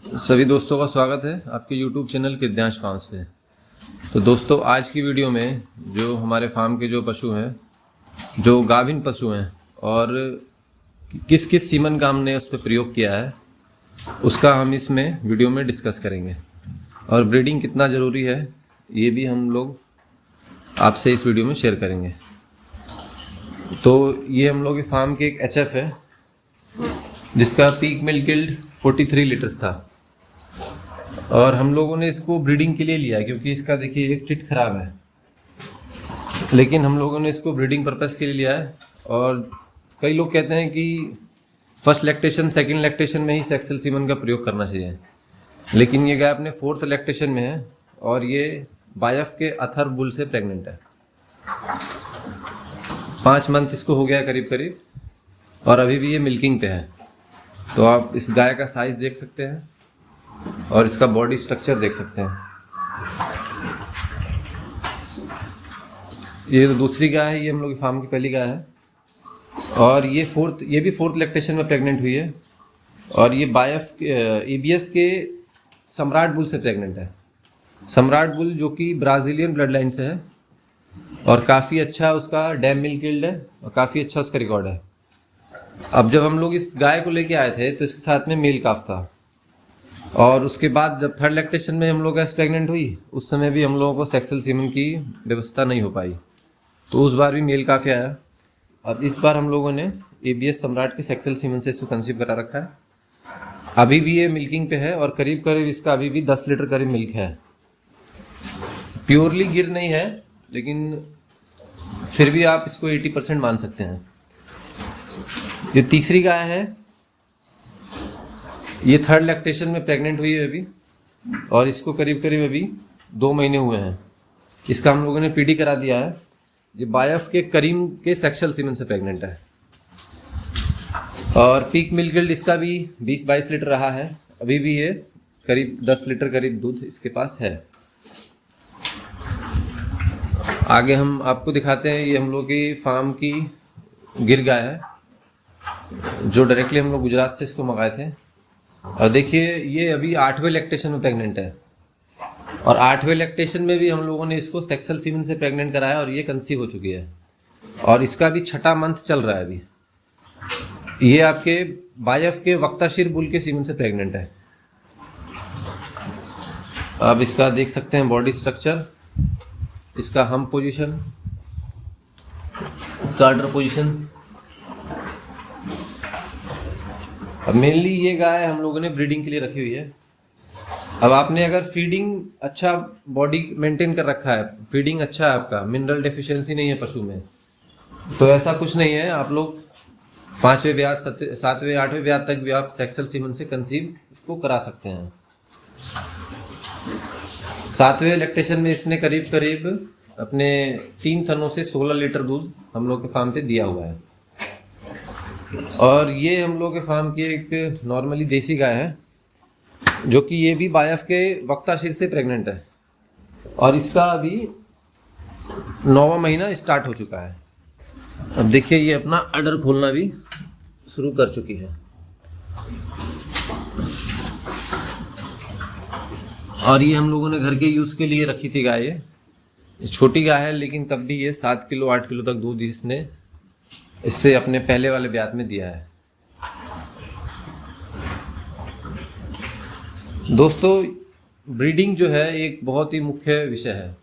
सभी दोस्तों का स्वागत है आपके YouTube चैनल कृद्यांश फार्म्स पे। तो दोस्तों, आज की वीडियो में जो हमारे फार्म के जो पशु हैं, जो गाभिन पशु हैं, और किस किस सीमन का हमने उस पर प्रयोग किया है, उसका हम इसमें वीडियो में डिस्कस करेंगे। और ब्रीडिंग कितना ज़रूरी है ये भी हम लोग आपसे इस वीडियो में शेयर करेंगे। तो ये हम लोग के फार्म के एक HF है जिसका पीक मिल्क यील्ड 43 लीटर्स था, और हम लोगों ने इसको ब्रीडिंग के लिए लिया क्योंकि इसका देखिए एक टिट खराब है, लेकिन हम लोगों ने इसको ब्रीडिंग पर्पस के लिए लिया है। और कई लोग कहते हैं कि फर्स्ट लैक्टेशन सेकंड लैक्टेशन में ही सेक्सुअल सीमन का प्रयोग करना चाहिए, लेकिन ये गाय अपने 4th लैक्टेशन में है और ये बायफ के अथर बुल से प्रेग्नेंट है। 5 मंथ इसको हो गया करीब करीब, और अभी भी ये मिल्किंग पे है। तो आप इस गाय का साइज देख सकते हैं और इसका बॉडी स्ट्रक्चर देख सकते हैं। ये तो दूसरी गाय है, ये हम लोग की फार्म की पहली गाय है, और ये भी फोर्थ लैक्टेशन में प्रेग्नेंट हुई है। और ये बायफ ABS के सम्राट बुल से प्रेग्नेंट है। सम्राट बुल जो कि ब्राज़ीलियन ब्लड लाइन से है, और काफ़ी अच्छा उसका डैम मिल्क यील्ड है और काफ़ी अच्छा उसका रिकॉर्ड है। अब जब हम लोग इस गाय को लेके आए थे तो इसके साथ में मेल काफ था, और उसके बाद जब 3rd लैक्टेशन में हम लोग प्रेग्नेंट हुई, उस समय भी हम लोगों को सेक्सुअल सीमन की व्यवस्था नहीं हो पाई, तो उस बार भी मेल काफ आया। अब इस बार हम लोगों ने ABS सम्राट के सेक्सुअल सीमन से इसको कंसीव करा रखा है। अभी भी ये मिल्किंग पे है और करीब करीब इसका अभी भी 10 लीटर करीब मिल्क है। प्योरली गिर नहीं है, लेकिन फिर भी आप इसको 80% मान सकते हैं। ये तीसरी गाय है, ये 3rd लैक्टेशन में प्रेग्नेंट हुई है अभी, और इसको करीब करीब अभी 2 महीने हुए हैं। इसका हम लोगों ने PD करा दिया है। ये बायफ के करीम के सेक्सुअल सीमन से प्रेग्नेंट है, और पीक मिल्क यील्ड इसका भी 20-22 लीटर रहा है। अभी भी ये करीब 10 लीटर करीब दूध इसके पास है। आगे हम आपको दिखाते हैं, ये हम लोग की फार्म की गिर गाय है, जो डायरेक्टली हम लोग गुजरात से इसको मंगाए थे। और देखिए ये अभी 8वें लैक्टेशन में प्रेग्नेंट है, और 8वें लैक्टेशन में भी हम लोगों ने इसको सेक्सुअल सीमन से प्रेग्नेंट कराया और ये कंसीव हो चुकी है, और इसका भी 6ठा मंथ चल रहा है अभी। ये आपके बायफ के वक्ताशीर बुल के सीमन से प्रेग्नेंट है। अब इसका देख सकते हैं बॉडी स्ट्रक्चर, इसका हम पोजीशन, इसका अडर पोजीशन। अब मेनली ये गाय हम लोगों ने ब्रीडिंग के लिए रखी हुई है। अब आपने अगर फीडिंग अच्छा, बॉडी मेंटेन कर रखा है, फीडिंग अच्छा है आपका, मिनरल डेफिशिएंसी नहीं है पशु में, तो ऐसा कुछ नहीं है। आप लोग 5वें ब्याज 7वें 8वें ब्याज तक भी आप सेक्सुअल सीमन से कंसीव इसको करा सकते हैं। 7वें लैक्टेशन में इसने करीब करीब अपने 3 थनों से 16 लीटर दूध हम लोग के फार्म पे दिया हुआ है। और ये हम लोग के फार्म की एक नॉर्मली देसी गाय है, जो कि ये भी बायफ के वक्ताशीर से प्रेग्नेंट है, और इसका अभी 9वां महीना स्टार्ट हो चुका है। अब देखिए ये अपना अडर खोलना भी शुरू कर चुकी है। और ये हम लोगों ने घर के यूज़ के लिए रखी थी गाय। ये छोटी गाय है, लेकिन तब भी ये 7 किलो 8 किलो तक दूध इससे अपने पहले वाले ब्यात में दिया है। दोस्तों, ब्रीडिंग जो है एक बहुत ही मुख्य विषय है,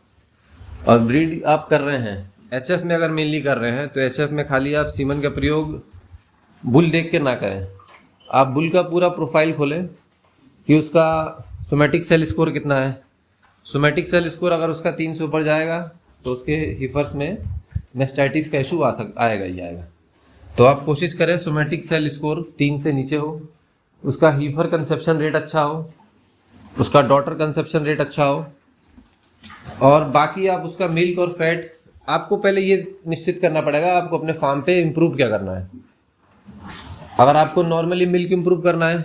और ब्रीड आप कर रहे हैं HF में, अगर मेनली कर रहे हैं तो HF में खाली आप सीमन का प्रयोग बुल देख के ना करें। आप बुल का पूरा प्रोफाइल खोलें कि उसका सोमैटिक सेल स्कोर कितना है। सोमैटिक सेल स्कोर अगर उसका 3 से ऊपर जाएगा तो उसके हिफर्स में मेस्टाइटिस का इशू आएगा ही आएगा। तो आप कोशिश करें सोमैटिक सेल स्कोर 3 से नीचे हो, उसका हीफर कंसेप्शन रेट अच्छा हो, उसका डॉटर कंसेप्शन रेट अच्छा हो, और बाकी आप उसका मिल्क और फैट, आपको पहले ये निश्चित करना पड़ेगा आपको अपने फार्म पे इम्प्रूव क्या करना है। अगर आपको नॉर्मली मिल्क इम्प्रूव करना है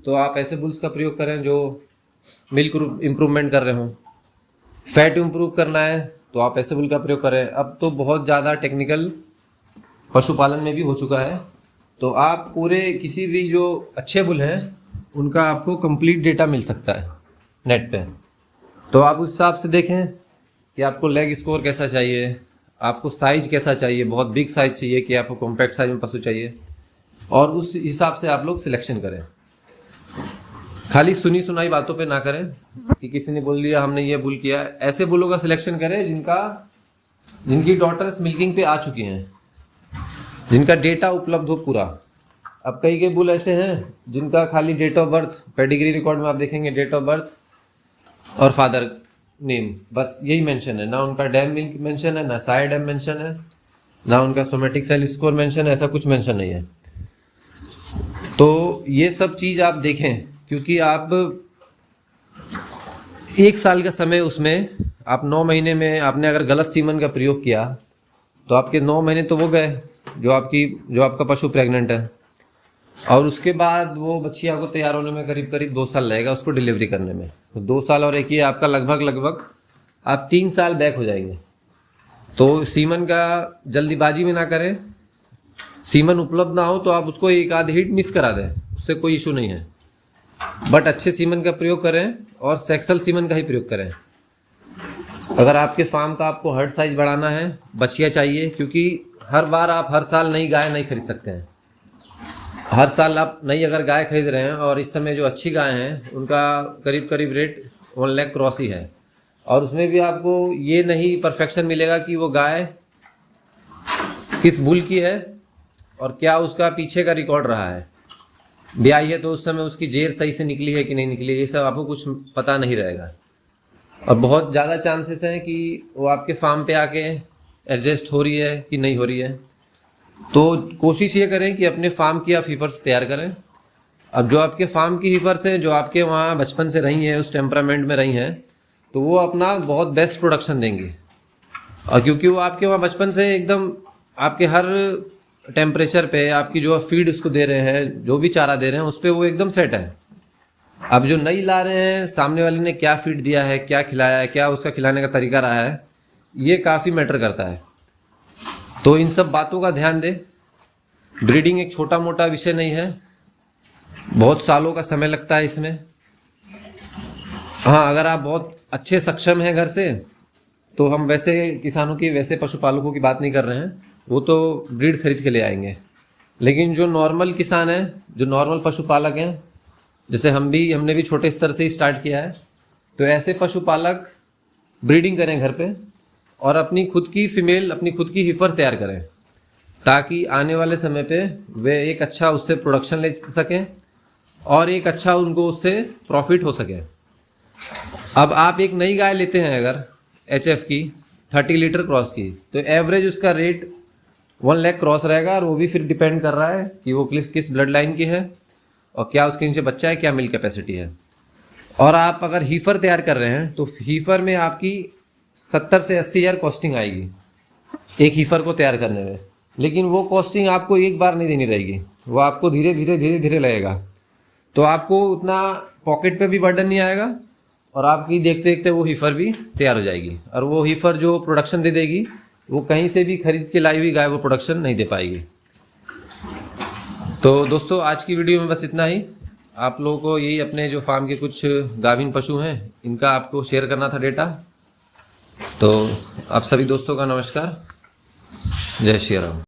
तो आप ऐसे बुल्स का प्रयोग करें जो मिल्क इम्प्रूवमेंट कर रहे हों। फैट इम्प्रूव करना है तो आप ऐसे बुल का प्रयोग करें। अब तो बहुत ज़्यादा टेक्निकल पशुपालन में भी हो चुका है, तो आप पूरे किसी भी जो अच्छे बुल हैं उनका आपको कंप्लीट डेटा मिल सकता है नेट पे। तो आप उस हिसाब से देखें कि आपको लेग स्कोर कैसा चाहिए, आपको साइज कैसा चाहिए, बहुत बिग साइज चाहिए कि आपको कॉम्पैक्ट साइज में पशु चाहिए, और उस हिसाब से आप लोग सिलेक्शन करें। खाली सुनी सुनाई बातों पे ना करें कि किसी ने बोल दिया हमने ये बुल किया। ऐसे बुलों का सिलेक्शन करें जिनकी डॉटर्स मिल्किंग पे आ चुकी हैं, जिनका डेटा उपलब्ध हो पूरा। अब कई कई बुल ऐसे हैं जिनका खाली date of birth, pedigree record में आप देखेंगे डेट ऑफ बर्थ और फादर नेम, बस यही मेंशन है, ना उनका डैम मिल्क मेंशन है, ना साया डैम मेंशन है, ना उनका सोमेटिक सेल स्कोर मेंशन है, ऐसा कुछ मेंशन नहीं है। तो ये सब चीज़ आप देखें, क्योंकि आप 1 साल का समय उसमें आप 9 महीने में आपने अगर गलत सीमन का प्रयोग किया तो आपके 9 महीने तो वो गए जो आपका पशु प्रेग्नेंट है, और उसके बाद वो बच्चियाँ को तैयार होने में करीब करीब 2 साल लगेगा उसको डिलीवरी करने में। तो 2 साल और एक ही आपका लगभग आप 3 साल बैक हो जाएंगे। तो सीमन का जल्दीबाजी में ना करें, सीमन उपलब्ध ना हो तो आप उसको एक आध हिट मिस करा दें, उससे कोई इशू नहीं है, बट अच्छे सीमन का प्रयोग करें और सेक्सुअल सीमन का ही प्रयोग करें। अगर आपके फार्म का आपको हर्ड साइज बढ़ाना है, बछिया चाहिए, क्योंकि हर बार आप हर साल नई गाय नहीं खरीद सकते हैं। हर साल आप नई अगर गाय खरीद रहे हैं, और इस समय जो अच्छी गाय हैं उनका करीब करीब रेट 1 लाख क्रॉस ही है, और उसमें भी आपको ये नहीं परफेक्शन मिलेगा कि वो गाय किस बुल की है और क्या उसका पीछे का रिकॉर्ड रहा है। ब्याई है तो उस समय उसकी जेर सही से निकली है कि नहीं निकली, ये सब आपको कुछ पता नहीं रहेगा, और बहुत ज़्यादा चांसेस हैं कि वो आपके फार्म पे आके एडजस्ट हो रही है कि नहीं हो रही है। तो कोशिश ये करें कि अपने फार्म की आप हीफर्स तैयार करें। अब जो आपके फार्म की हीफर्स हैं, जो आपके वहाँ बचपन से रही हैं, उस टेम्परामेंट में रही हैं, तो वो अपना बहुत बेस्ट प्रोडक्शन देंगी, और क्योंकि वो आपके वहाँ बचपन से एकदम आपके हर टेम्परेचर पे आपकी जो फीड उसको दे रहे हैं, जो भी चारा दे रहे हैं, उस पर वो एकदम सेट है। अब जो नई ला रहे हैं, सामने वाले ने क्या फीड दिया है, क्या खिलाया है, क्या उसका खिलाने का तरीका रहा है, ये काफ़ी मैटर करता है। तो इन सब बातों का ध्यान दें। ब्रीडिंग एक छोटा मोटा विषय नहीं है, बहुत सालों का समय लगता है इसमें। हाँ, अगर आप बहुत अच्छे सक्षम हैं घर से, तो हम वैसे किसानों की, वैसे पशुपालकों की बात नहीं कर रहे हैं, वो तो ब्रीड खरीद के ले आएंगे। लेकिन जो नॉर्मल किसान हैं, जो नॉर्मल पशुपालक हैं, जैसे हमने भी छोटे स्तर से ही स्टार्ट किया है, तो ऐसे पशुपालक ब्रीडिंग करें घर पे, और अपनी खुद की फीमेल, अपनी खुद की हीफर तैयार करें, ताकि आने वाले समय पे वे एक अच्छा उससे प्रोडक्शन ले सकें और एक अच्छा उनको उससे प्रॉफिट हो सके। अब आप एक नई गाय लेते हैं अगर HF की 30 लीटर क्रॉस की, तो एवरेज उसका रेट 1 लाख क्रॉस रहेगा, और वो भी फिर डिपेंड कर रहा है कि वो किस ब्लड लाइन की है और क्या उसके नीचे बच्चा है, क्या मिल्क कैपेसिटी है। और आप अगर हीफर तैयार कर रहे हैं तो हीफर में आपकी 70 से 80 हज़ार कॉस्टिंग आएगी एक हीफर को तैयार करने में, लेकिन वो कॉस्टिंग आपको एक बार नहीं देनी रहेगी, वो आपको धीरे धीरे लगेगा। तो आपको उतना पॉकेट पे भी बर्डन नहीं आएगा, और आपकी देखते देखते वो हीफर भी तैयार हो जाएगी, और वो हीफर जो प्रोडक्शन दे देगी, वो कहीं से भी खरीद के लाई हुई गाय वो प्रोडक्शन नहीं दे पाएगी। तो दोस्तों, आज की वीडियो में बस इतना ही। आप लोगों को यही अपने जो फार्म के कुछ गाभिन पशु हैं, इनका आपको शेयर करना था डेटा। तो आप सभी दोस्तों का नमस्कार, जय श्री राम।